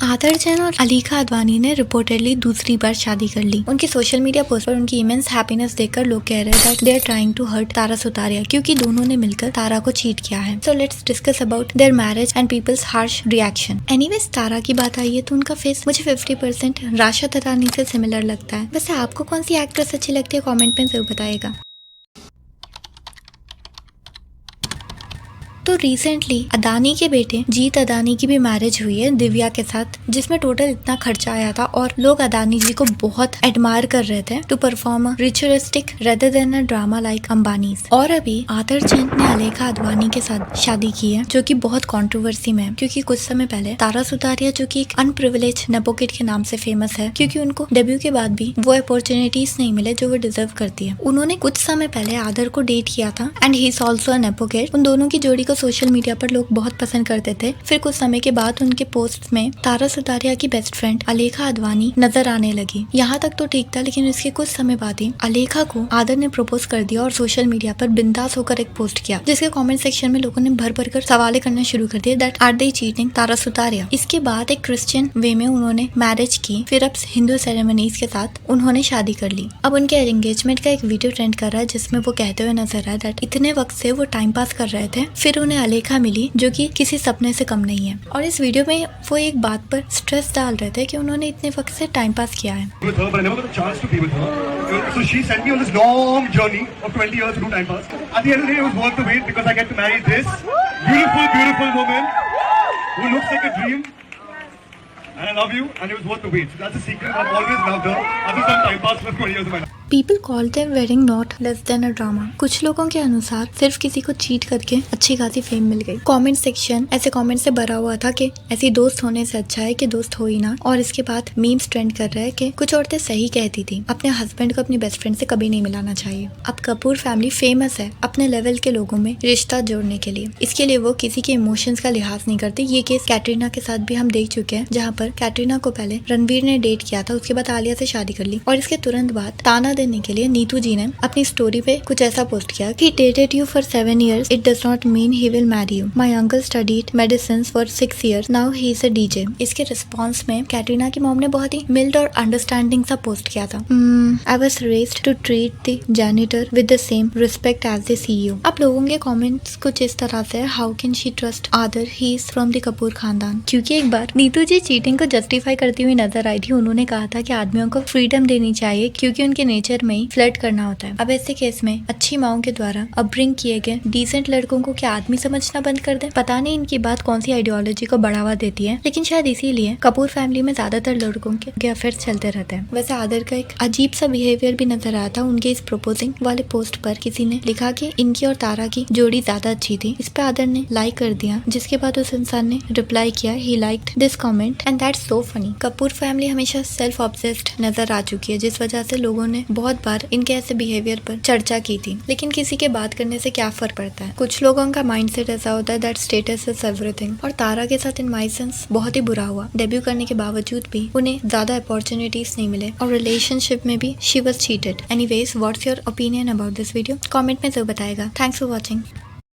आदर्शन और अलीखा अडवाणी ने रिपोर्टेडली दूसरी बार शादी कर ली। उनके सोशल मीडिया पोस्ट पर उनकी इमेंस हैप्पीनेस देखकर लोग कह रहे हैं that they are trying to hurt Tara Sutaria क्योंकि दोनों ने मिलकर तारा को चीट किया है। So let's discuss about their marriage and people's harsh reaction. Anyways Tara की बात आई है तो उनका फेस मुझे 50% राशा तरानी से सिमिलर लगता है। वैसे आपको कौन सी एक्ट्रेस अच्छी लगती है कमेंट में जरूर बताइएगा। तो रिसेंटली अदानी के बेटे जीत अदानी की भी मैरिज हुई है दिव्या के साथ, जिसमें टोटल इतना खर्चा आया था और लोग अदानी जी को बहुत एडमायर कर रहे थे to perform ritualistic rather than a drama like Ambanis. और अभी आदर्शन ने अलेखा अडवाणी के साथ शादी की है जो कि बहुत कंट्रोवर्सी में है क्योंकि कुछ समय पहले तारा सुतारिया जो कि एक अनप्रिविलेज नेपोकिड के नाम से फेमस है क्योंकि उनको डेब्यू के बाद भी वो अपॉर्चुनिटीज नहीं मिले जो वो डिजर्व करती है। उन्होंने कुछ समय पहले आदर को डेट किया था and he is also a nepo kid. उन दोनों की जोड़ी को सोशल मीडिया पर लोग बहुत पसंद करते थे। फिर कुछ समय के बाद उनके पोस्ट में तारा सुतारिया की बेस्ट फ्रेंड अलेखा अडवाणी नजर आने लगी। यहाँ तक तो ठीक था, लेकिन इसके कुछ समय बाद ही अलेखा को आदर ने प्रपोज कर दिया और सोशल मीडिया पर बिंदास होकर एक पोस्ट किया जिसके कमेंट सेक्शन में लोगों ने भर भर कर सवाल करना शुरू कर दिए that are they cheating Tara Sutaria. इसके बाद एक क्रिश्चियन वे में उन्होंने मैरिज की, फिर अब हिंदू सेरेमनीज के साथ उन्होंने शादी कर ली। अब उनके एंगेजमेंट का एक वीडियो ट्रेंड कर रहा है जिसमें वो कहते हुए नजर आया दैट इतने वक्त से वो टाइम पास कर रहे थे, फिर उन्हें अलेखा मिली जो कि किसी सपने से कम नहीं है। और इस वीडियो में वो एक बात पर स्ट्रेस डाल रहे थे कि उन्होंने इतने वक्त से टाइम पास किया है। And I love you, and it was worth the wait. So that's a secret. I've always loved her. I've just done time pass for 20 years of my life. People call them wedding not less than a drama। कुछ लोगों के अनुसार सिर्फ किसी को cheat करके अच्छी खासी फेम मिल गई। कमेंट सेक्शन ऐसे कमेंट से भरा हुआ था कि ऐसी दोस्त होने से अच्छा है कि दोस्त हो ही ना। और इसके बाद मीम्स ट्रेंड कर रहे हैं कि कुछ औरतें सही कहती थी, अपने हस्बैंड को अपनी बेस्ट फ्रेंड से कभी नहीं मिलाना चाहिए। अब कपूर फैमिली फेमस है अपने लेवल के लोगों में रिश्ता जोड़ने के लिए। इसके लिए वो किसी के इमोशंस का लिहाज नहीं करते। ये केस कैटरीना के साथ भी हम देख चुके हैं जहाँ पर कैटरीना को पहले रणवीर ने डेट किया था, उसके बाद आलिया से शादी कर ली और इसके तुरंत बाद ताना देने के लिए नीतू जी ने अपनी स्टोरी पे कुछ ऐसा पोस्ट किया कि dated you for 7 years, it does not mean he will marry you. My uncle studied medicine for 6 years, now he is a DJ. इसके रिस्पॉन्स में कैटरीना की मॉम ने बहुत ही मिल्ड और अंडरस्टैंडिंग सा पोस्ट किया था। I was raised to treat the janitor with the same respect as the CEO। अब लोगों के कमेंट्स कुछ इस तरह से, हाउ कैन शी ट्रस्ट आदर, he is from the Kapoor खानदान। क्योंकि एक बार नीतू जी चीटिंग को जस्टिफाई करती हुई नजर आई थी। उन्होंने कहा था कि आदमियों को फ्रीडम देनी चाहिए क्योंकि उनके नेचर में ही फ्लर्ट करना होता है। अब ऐसे केस में अच्छी माओं के द्वारा अपब्रिंग किए गए डिसेंट लड़कों को क्या आदमी समझना बंद कर दें? पता नहीं इनकी बात कौन सी आइडियोलॉजी को बढ़ावा देती है, लेकिन शायद इसीलिए कपूर फैमिली में ज्यादातर लड़कों के अफेयर्स चलते रहते हैं। वैसे आदर का एक अजीब सा बिहेवियर भी नजर आया था उनके इस प्रपोजिंग वाले पोस्ट पर। किसी ने लिखा कि इनकी और तारा की जोड़ी ज्यादा अच्छी थी। इस पे आदर ने लाइक कर दिया, जिसके बाद उस इंसान ने रिप्लाई किया he liked this comment and that's so funny. Kapoor family हमेशा सेल्फ ऑब्सेस्ड नजर आ चुकी है, जिस वजह से लोगों ने बहुत बार इनके ऐसे बिहेवियर पर चर्चा की थी। लेकिन किसी के बात करने से क्या फर्क पड़ता है? कुछ लोगों का माइंडसेट ऐसा होता है दैट स्टेटस इज एवरीथिंग। और तारा के साथ इन माय सेंस बहुत ही बुरा हुआ। डेब्यू करने के बावजूद भी उन्हें ज्यादा अपॉर्चुनिटीज नहीं मिले और रिलेशनशिप में भी she was cheated. Anyways, what's your opinion about this video? Comment में जरूर बताएगा। Thanks for watching.